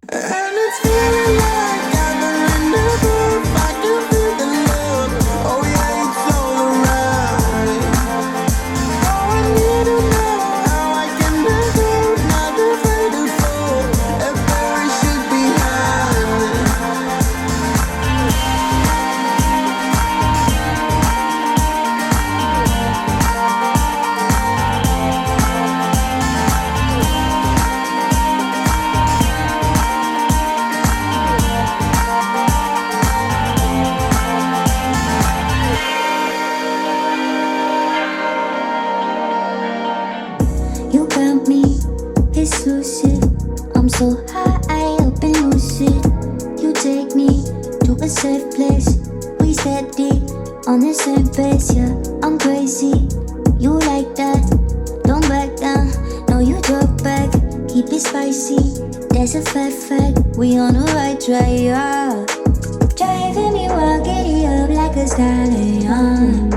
And it's feeling like I've been in the groove. I can feel the love. Oh yeah, it's all around me. Oh, I need to know how I can live it. Not afraid to fall. A parachute behind me. You got me, it's lucid. I'm so high up and lucid. You take me to a safe place. We steady on the same pace, yeah. I'm crazy, you like that. Don't back down, no you drop back. Keep it spicy, there's a fact. We on the right track, yeah. Driving me wild, giddy up like a stallion.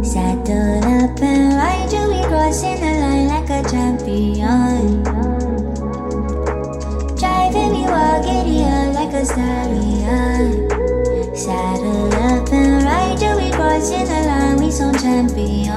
Saddle up and ride you, we crossing the line like a champion. Driving me wild, giddy up like a stallion. Saddle up and ride you, we crossing the line, we some champion.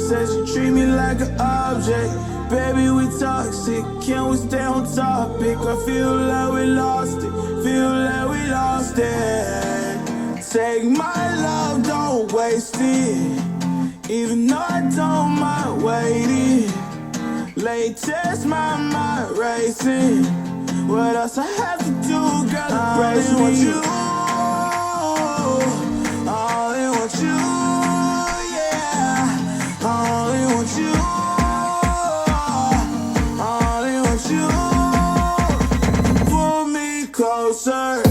says you treat me like an object. Baby, we toxic, can we stay on topic? I feel like we lost it, feel like we lost it. Take my love, don't waste it. Even though I don't mind waiting. Late test, my mind racing. What else I have to do, girl, to brace me? You, I only want you, yeah. I only want you, I only want you. Pull me closer.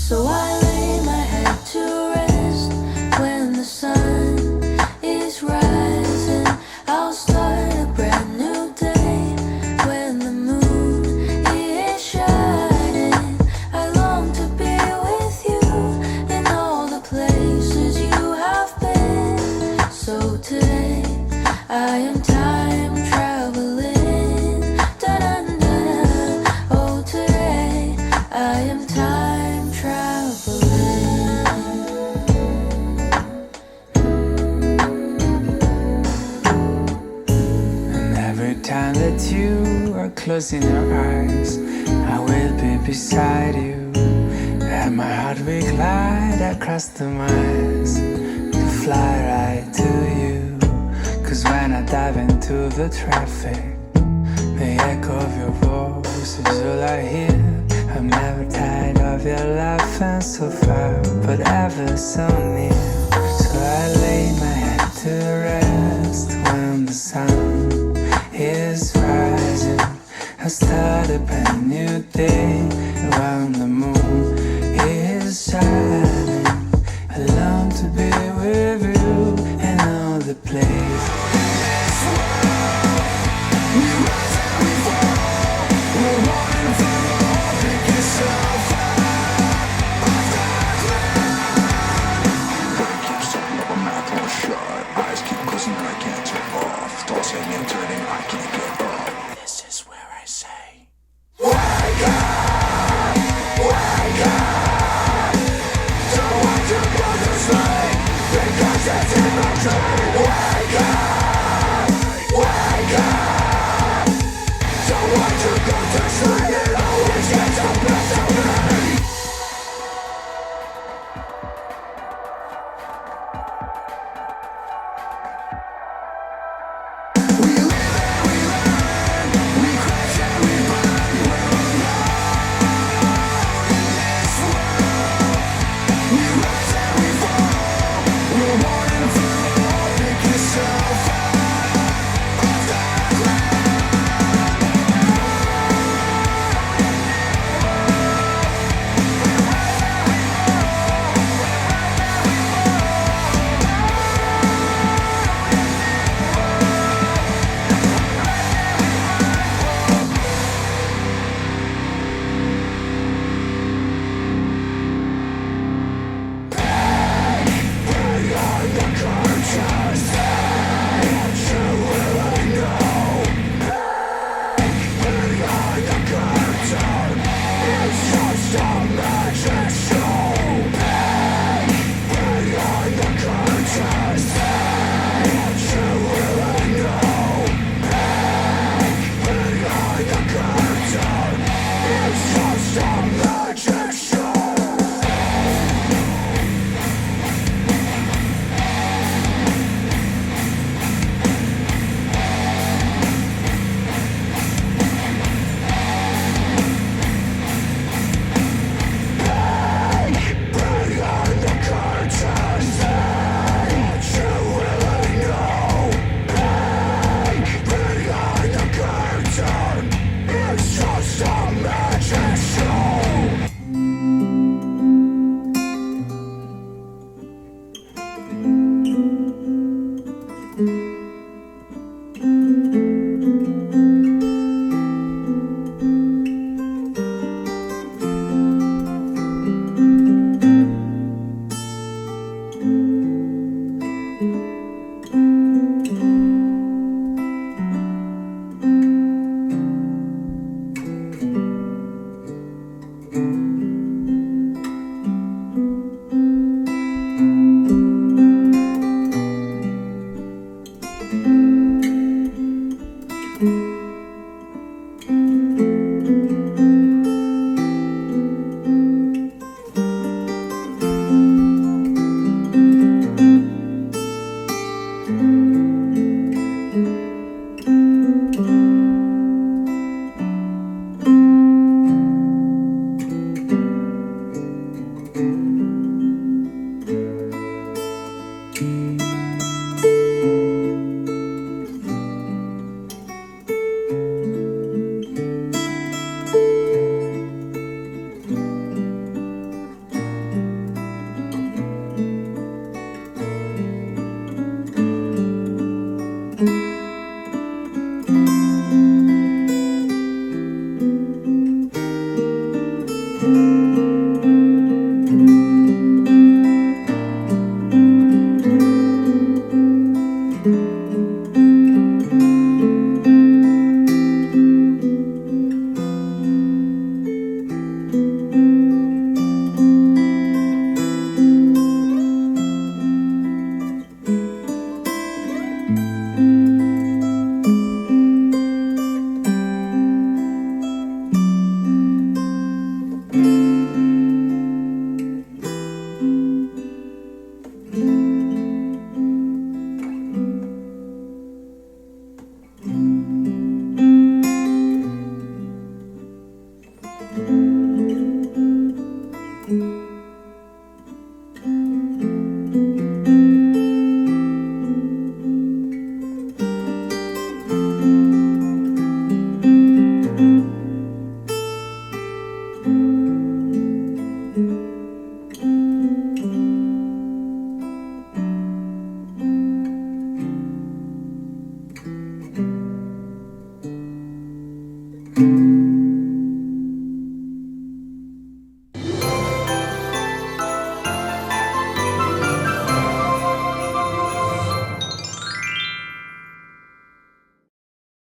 So I lay my head to rest when the sun is rising. I'll start a brand new day when the moon is shining. I long to be with you in all the places you have been. So today I am time traveling. Da-da-da-da. Oh, today I am time traveling. time that you are closing your eyes, I will be beside you, and my heart will glide across the miles to fly right to you. Cause when I dive into the traffic, the echo of your voice is all I hear. I'm never tired of your laughing so far, but ever so near. So I lay my head to rest when the sun is rising. I start a brand new day when the moon is shining. I long to be with you and all the place. Don't want to go to sleep.